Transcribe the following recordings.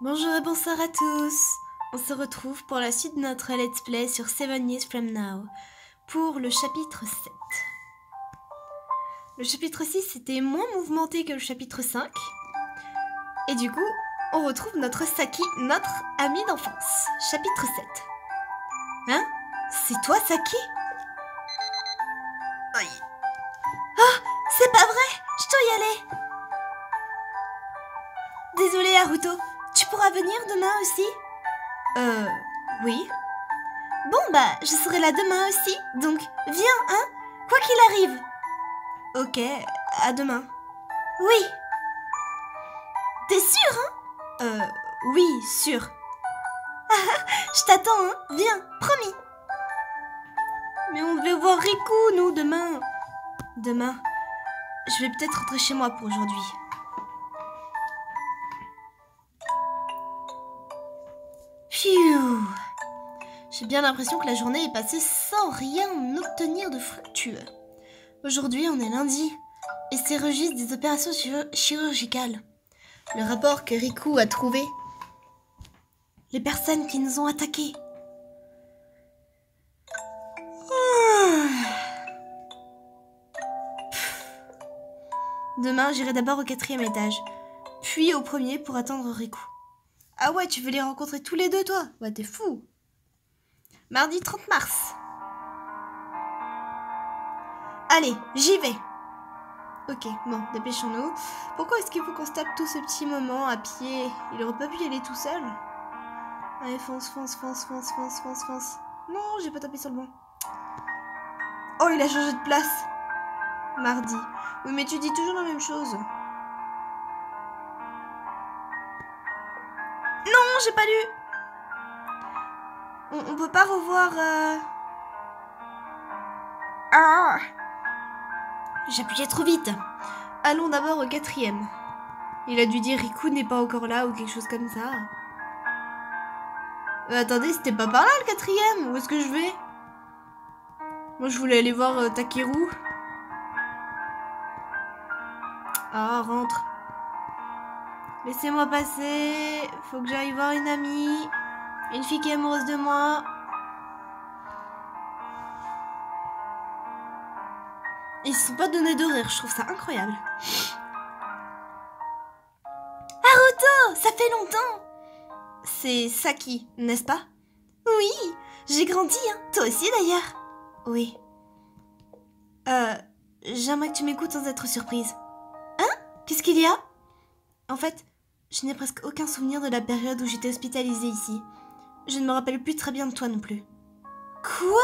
Bonjour et bonsoir à tous. On se retrouve pour la suite de notre let's play sur 7 Years From Now pour le chapitre 7. Le chapitre 6 était moins mouvementé que le chapitre 5 et du coup on retrouve notre Saki, notre amie d'enfance. Chapitre 7. Hein? C'est toi Saki? Aïe. Ah! C'est pas vrai! Je dois y aller! Désolée Haruto, tu pourras venir demain aussi? Oui. Bon bah, je serai là demain aussi, donc viens, hein? Quoi qu'il arrive. Ok, à demain. Oui. T'es sûr, hein? Oui, sûr. Je t'attends, hein? Viens, promis. Mais on devait voir Riku, nous, demain. Demain, je vais peut-être rentrer chez moi pour aujourd'hui. Phew. J'ai bien l'impression que la journée est passée sans rien obtenir de fructueux. Aujourd'hui, on est lundi, et c'est registre des opérations chirurgicales. Le rapport que Riku a trouvé. Les personnes qui nous ont attaqués. Demain, j'irai d'abord au 4e étage, puis au 1er pour attendre Riku. Ah ouais, tu veux les rencontrer tous les deux, toi? Ouais, t'es fou. Mardi 30 mars. Allez, j'y vais. Ok, bon, dépêchons-nous. Pourquoi est-ce qu'il faut qu'on se tape tout ce petit moment à pied? Il aurait pas pu y aller tout seul? Allez, fonce. Non, j'ai pas tapé sur le banc. Oh, il a changé de place. Mardi. Oui, mais tu dis toujours la même chose. Non, j'ai pas lu. On peut pas revoir... Ah! J'appuyais trop vite. Allons d'abord au 4e. Il a dû dire Riku n'est pas encore là ou quelque chose comme ça. Attendez, c'était pas par là le 4e? Où est-ce que je vais? Moi je voulais aller voir Takeru. Ah, rentre. Laissez-moi passer. Faut que j'aille voir une amie. Une fille qui est amoureuse de moi. Ils se sont pas donné de rire, je trouve ça incroyable. Haruto, ça fait longtemps. C'est Saki, n'est-ce pas? Oui, j'ai grandi, hein. Toi aussi d'ailleurs. Oui. J'aimerais que tu m'écoutes sans être surprise. Hein? Qu'est-ce qu'il y a? En fait, je n'ai presque aucun souvenir de la période où j'étais hospitalisée ici. Je ne me rappelle plus très bien de toi non plus. Quoi?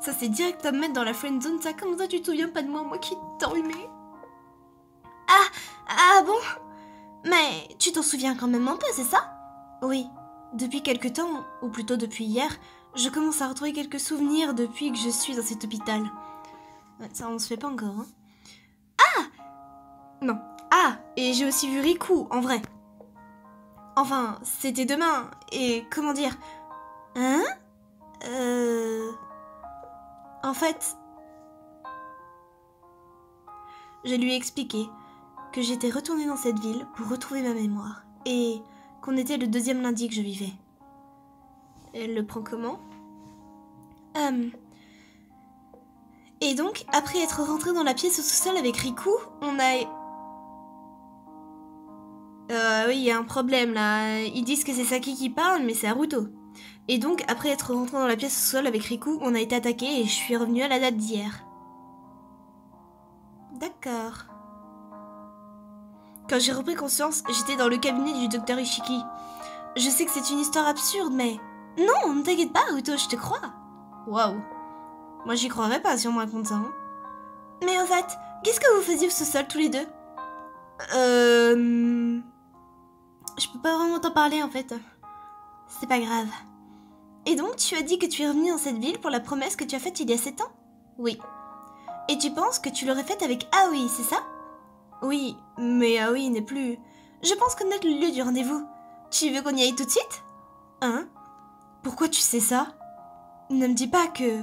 Ça c'est direct à me mettre dans la friend zone, ça. Comment ça tu te souviens pas de moi qui t'en aimé? Ah bon? Mais tu t'en souviens quand même un peu, c'est ça? Oui. Depuis quelque temps, ou plutôt depuis hier, je commence à retrouver quelques souvenirs depuis que je suis dans cet hôpital. Ça on se fait pas encore, hein? Ah! Non. Ah! Et j'ai aussi vu Riku, en vrai. Enfin, c'était demain, et comment dire... Hein? En fait... Je lui ai expliqué que j'étais retournée dans cette ville pour retrouver ma mémoire, et qu'on était le 2e lundi que je vivais. Elle le prend comment? Et donc, après être rentré dans la pièce au sous-sol avec Riku, on a... oui, il y a un problème là. Ils disent que c'est Saki qui parle, mais c'est Haruto. Et donc, après être rentré dans la pièce au sous-sol avec Riku, on a été attaqué et je suis revenue à la date d'hier. D'accord. Quand j'ai repris conscience, j'étais dans le cabinet du docteur Ishiki. Je sais que c'est une histoire absurde, mais... Non, ne t'inquiète pas, Haruto, je te crois. Waouh. Moi, j'y croirais pas si on me raconte ça. Hein. Mais en fait, qu'est-ce que vous faisiez au sous-sol tous les deux? Je peux pas vraiment t'en parler, en fait. C'est pas grave. Et donc, tu as dit que tu es revenu dans cette ville pour la promesse que tu as faite il y a 7 ans? Oui. Et tu penses que tu l'aurais faite avec Aoi, c'est ça? Oui, mais Aoi n'est plus... Je pense connaître le lieu du rendez-vous. Tu veux qu'on y aille tout de suite? Hein? Pourquoi tu sais ça? Ne me dis pas que...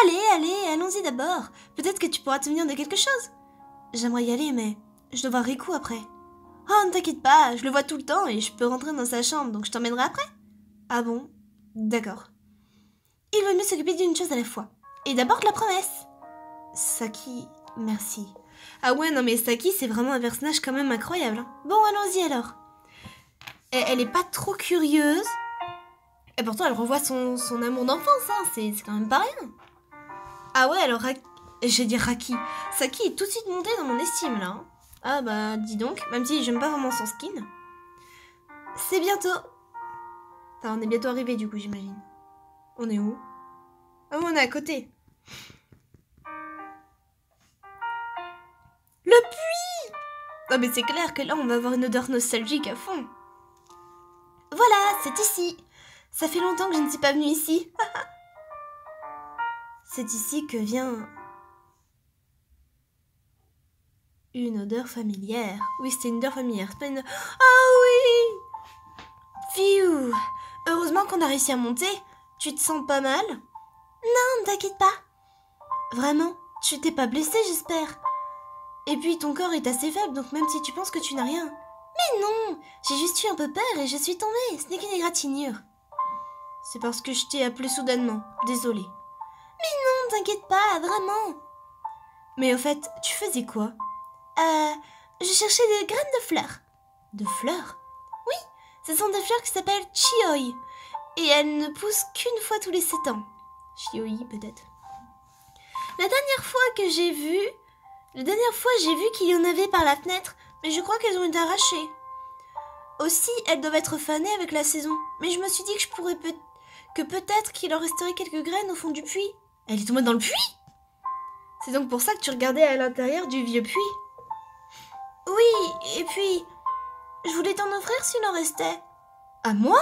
Allez, allons-y d'abord. Peut-être que tu pourras te souvenir de quelque chose. J'aimerais y aller, mais je dois voir Riku après. Oh, ne t'inquiète pas, je le vois tout le temps et je peux rentrer dans sa chambre, donc je t'emmènerai après. Ah bon? D'accord. Il vaut mieux s'occuper d'une chose à la fois. Et d'abord de la promesse. Saki, merci. Ah ouais, non mais Saki, c'est vraiment un personnage quand même incroyable. Hein. Bon, allons-y alors. Elle est pas trop curieuse. Et pourtant, elle revoit son amour d'enfance, hein. C'est quand même pas rien. Ah ouais, alors, j'ai dit Raki. Saki est tout de suite montée dans mon estime, là. Hein. Ah bah, dis donc, même si j'aime pas vraiment son skin. C'est bientôt. Enfin, on est bientôt arrivé, du coup, j'imagine. On est où? Ah, on est à côté. Le puits! Non mais c'est clair que là, on va avoir une odeur nostalgique à fond. Voilà, c'est ici. Ça fait longtemps que je ne suis pas venue ici. C'est ici que vient... une odeur familière. Oui, c'était une odeur familière. C'est pas une... Ah oui! Pfiou! Heureusement qu'on a réussi à monter. Tu te sens pas mal? Non, ne t'inquiète pas. Vraiment? Tu t'es pas blessée, j'espère? Et puis ton corps est assez faible, donc même si tu penses que tu n'as rien... Mais non! J'ai juste eu un peu peur et je suis tombée. Ce n'est qu'une égratignure. C'est parce que je t'ai appelé soudainement. Désolée. Mais non, t'inquiète pas, vraiment. Mais au fait, tu faisais quoi? Je cherchais des graines de fleurs. De fleurs? Oui, ce sont des fleurs qui s'appellent chioi. Et elles ne poussent qu'une fois tous les 7 ans. Chioi, peut-être. La dernière fois, j'ai vu qu'il y en avait par la fenêtre, mais je crois qu'elles ont été arrachées. Aussi, elles doivent être fanées avec la saison. Mais je me suis dit que peut-être qu'il en resterait quelques graines au fond du puits. Elle est tombée dans le puits? C'est donc pour ça que tu regardais à l'intérieur du vieux puits? Oui, et puis... je voulais t'en offrir s'il en restait. À moi?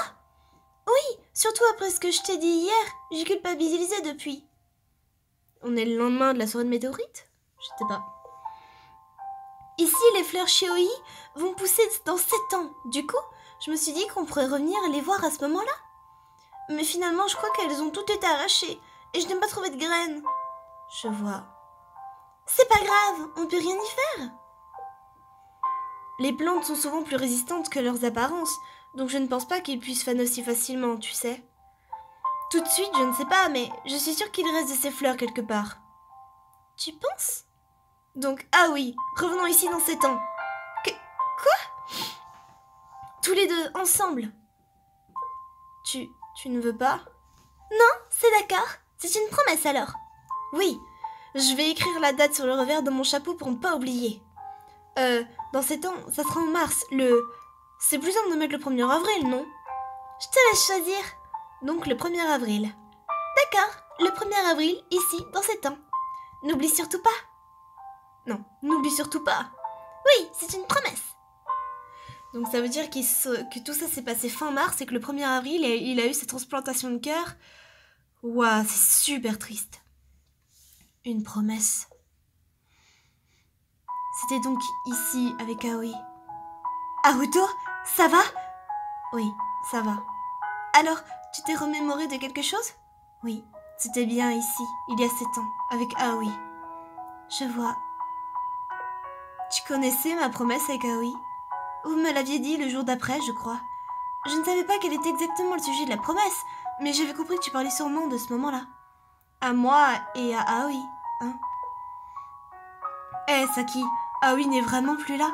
Oui, surtout après ce que je t'ai dit hier. J'ai culpabilisé depuis. On est le lendemain de la soirée de météorite? Je sais pas. Ici, les fleurs chioi vont pousser dans 7 ans. Du coup, je me suis dit qu'on pourrait revenir les voir à ce moment-là. Mais finalement, je crois qu'elles ont toutes été arrachées. Et je n'ai pas trouvé de graines. Je vois. C'est pas grave, on peut rien y faire. Les plantes sont souvent plus résistantes que leurs apparences, donc je ne pense pas qu'ils puissent faner aussi facilement, tu sais. Tout de suite, je ne sais pas, mais je suis sûre qu'il reste de ces fleurs quelque part. Tu penses? Donc, ah oui, revenons ici dans 7 ans. Quoi? Tous les deux, ensemble. Tu ne veux pas? Non, c'est d'accord. C'est une promesse alors. Oui, je vais écrire la date sur le revers de mon chapeau pour ne pas oublier. Dans 7 ans, ça sera en mars. C'est plus simple de mettre le 1er avril, non? Je te laisse choisir. Donc le 1er avril. D'accord, le 1er avril, ici, dans 7 ans. N'oublie surtout pas. Non, n'oublie surtout pas. Oui, c'est une promesse. Donc ça veut dire que tout ça s'est passé fin mars et que le 1er avril, il a eu cette transplantation de cœur. Ouah, c'est super triste. Une promesse. C'était donc ici avec Aoi. Haruto, ça va? Oui, ça va. Alors, tu t'es remémoré de quelque chose? Oui, c'était bien ici, il y a 7 ans, avec Aoi. Je vois. Tu connaissais ma promesse avec Aoi? Vous me l'aviez dit le jour d'après, je crois. Je ne savais pas quel était exactement le sujet de la promesse, mais j'avais compris que tu parlais sûrement de ce moment-là. À moi et à Aoi, hein? Saki, Aoi n'est vraiment plus là?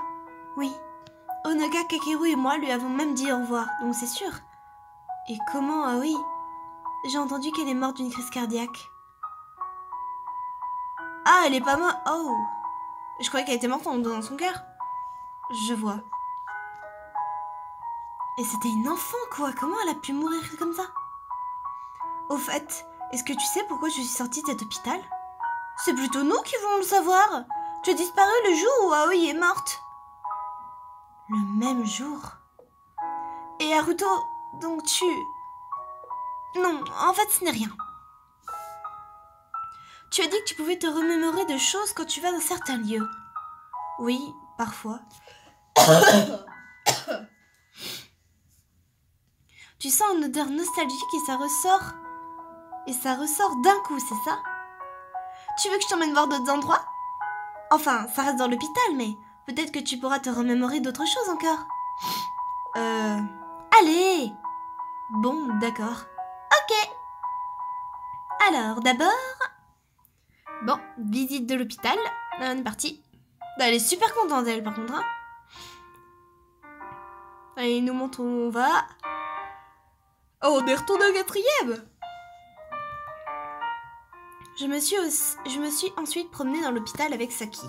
Oui. Onoga, Kakeru et moi lui avons même dit au revoir, donc c'est sûr. Et comment Aoi? J'ai entendu qu'elle est morte d'une crise cardiaque. Ah, elle est pas morte. Oh. Je croyais qu'elle était morte dans son cœur. Je vois. Et c'était une enfant, quoi. Comment elle a pu mourir comme ça? Au fait, est-ce que tu sais pourquoi je suis sortie de cet hôpital? C'est plutôt nous qui voulons le savoir. Tu as disparu le jour où Aoi est morte. Le même jour. Et Haruto, donc tu... Non, en fait, ce n'est rien. Tu as dit que tu pouvais te remémorer de choses quand tu vas dans certains lieux. Oui, parfois. Tu sens une odeur nostalgique et ça ressort. Et ça ressort d'un coup, c'est ça? Tu veux que je t'emmène voir d'autres endroits? Enfin, ça reste dans l'hôpital, mais Peut-être que tu pourras te remémorer d'autres choses encore. Allez! Bon, d'accord. Ok. Alors, d'abord... Bon, visite de l'hôpital. On est parti. Elle est super contente, elle, par contre. Hein. Allez, il nous montre où on va. Oh, on est retourné au 4e. Je me suis ensuite promenée dans l'hôpital avec Saki.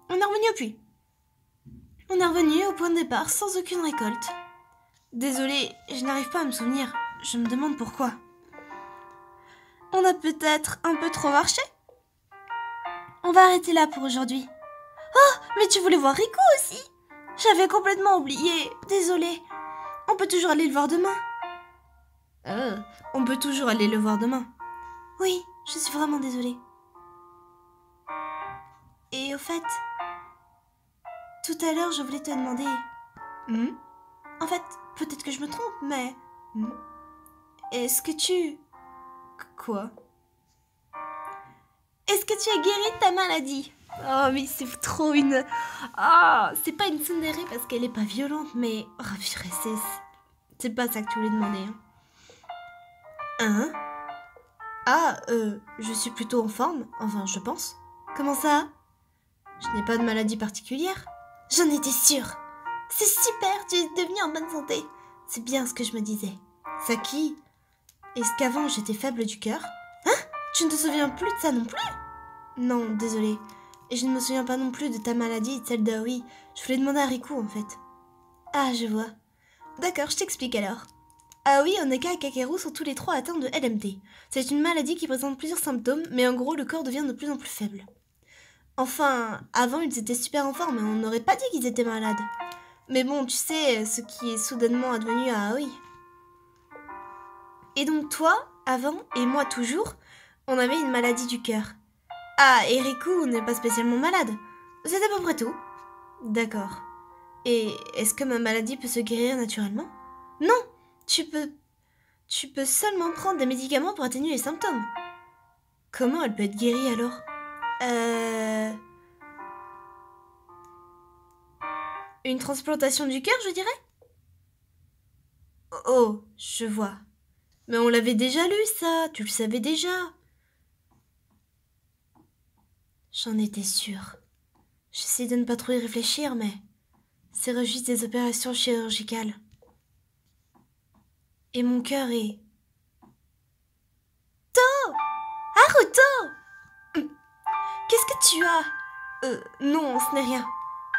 On est revenu au puits. On est revenu au point de départ sans aucune récolte. Désolée, je n'arrive pas à me souvenir. Je me demande pourquoi. On a peut-être un peu trop marché? On va arrêter là pour aujourd'hui. Oh, mais tu voulais voir Riku aussi? J'avais complètement oublié. Désolée. On peut toujours aller le voir demain. On peut toujours aller le voir demain. Oui, je suis vraiment désolée. Et au fait, tout à l'heure, je voulais te demander... En fait, peut-être que je me trompe, mais... Est-ce que tu... Quoi? Est-ce que tu as guéri de ta maladie? Oh, mais c'est trop une... Ah, c'est pas une tsundere parce qu'elle est pas violente, mais... Oh, purée, c'est pas ça que tu voulais demander. Hein? Ah, je suis plutôt en forme. Enfin, je pense. Comment ça? Je n'ai pas de maladie particulière. J'en étais sûre. C'est super, tu es devenue en bonne santé. C'est bien ce que je me disais. Saki, est-ce qu'avant j'étais faible du cœur? Hein? Tu ne te souviens plus de ça non plus? Non, désolée. Et je ne me souviens pas non plus de ta maladie et de celle d'Aoi. Je voulais demander à Riku en fait. Ah, je vois. D'accord, je t'explique alors. Aoi, Oneka et Kakeru sont tous les trois atteints de LMT. C'est une maladie qui présente plusieurs symptômes, mais en gros le corps devient de plus en plus faible. Enfin, avant ils étaient super en forme et on n'aurait pas dit qu'ils étaient malades. Mais bon, tu sais, ce qui est soudainement advenu à Aoi. Et donc toi, avant, et moi toujours, on avait une maladie du cœur. Ah, et Riku n'est pas spécialement malade. C'est à peu près tout. D'accord. Et est-ce que ma maladie peut se guérir naturellement? Non, tu peux seulement prendre des médicaments pour atténuer les symptômes. Comment elle peut être guérie alors? Une transplantation du cœur, je dirais? Oh, je vois. Mais on l'avait déjà lu, ça. Tu le savais déjà. J'en étais sûre. J'essaie de ne pas trop y réfléchir, mais... c'est juste des opérations chirurgicales. Et mon cœur est... Haruto! Qu'est-ce que tu as? Non, ce n'est rien.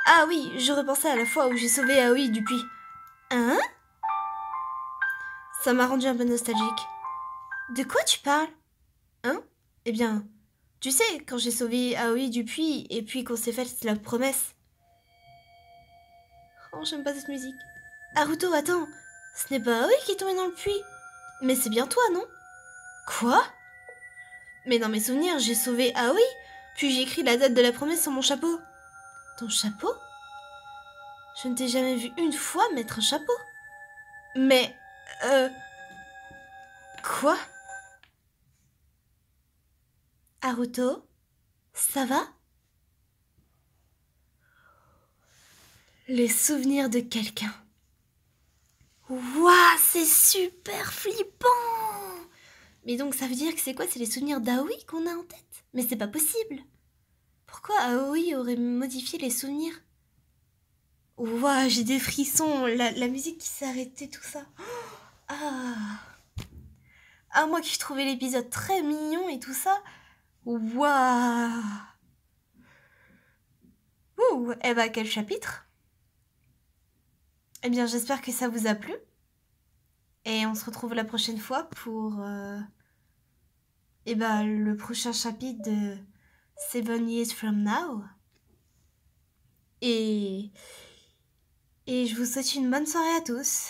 Ah oui, je repensais à la fois où j'ai sauvé Aoi du puits. Hein? Ça m'a rendu un peu nostalgique. De quoi tu parles? Hein? Eh bien, tu sais, quand j'ai sauvé Aoi du puits et puis qu'on s'est fait la promesse. Oh, j'aime pas cette musique. Haruto, attends. Ce n'est pas Aoi qui est tombé dans le puits. Mais c'est bien toi, non? Quoi? Mais dans mes souvenirs, j'ai sauvé Aoi, puis j'ai écrit la date de la promesse sur mon chapeau. Ton chapeau? Je ne t'ai jamais vu une fois mettre un chapeau. Mais... Quoi? Haruto? Ça va? Les souvenirs de quelqu'un. Ouah, c'est super flippant! Mais donc ça veut dire que c'est quoi? C'est les souvenirs d'Aoi qu'on a en tête? Mais c'est pas possible! Pourquoi Aoi aurait modifié les souvenirs? Ouah, j'ai des frissons, la musique qui s'est arrêtée, tout ça. Ah, moi qui trouvais l'épisode très mignon et tout ça. Ouah! Ouh, eh ben quel chapitre! Eh bien, j'espère que ça vous a plu. Et on se retrouve la prochaine fois pour le prochain chapitre de 7 Years From Now. Et je vous souhaite une bonne soirée à tous.